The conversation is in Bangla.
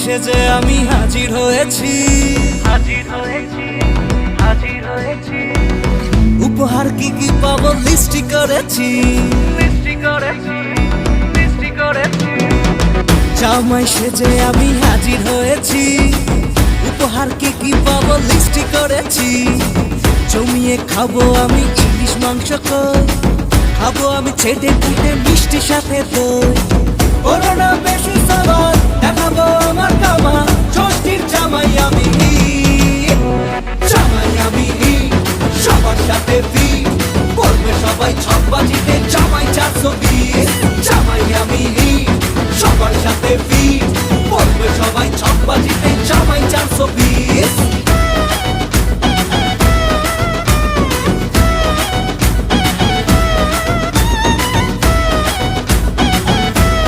সেজে আমি হাজির হয়েছি, উপহার কি কি পাবো লিস্টি করেছি, জামাই সেজে আমি হাজির হয়েছি, উপহার কি কি পাবো লিস্টি করেছি। জমিয়ে খাবো আমি ইলিশ মাংস কই, খাবো আমি ছেটে পুটে মিষ্টি সাথে দই।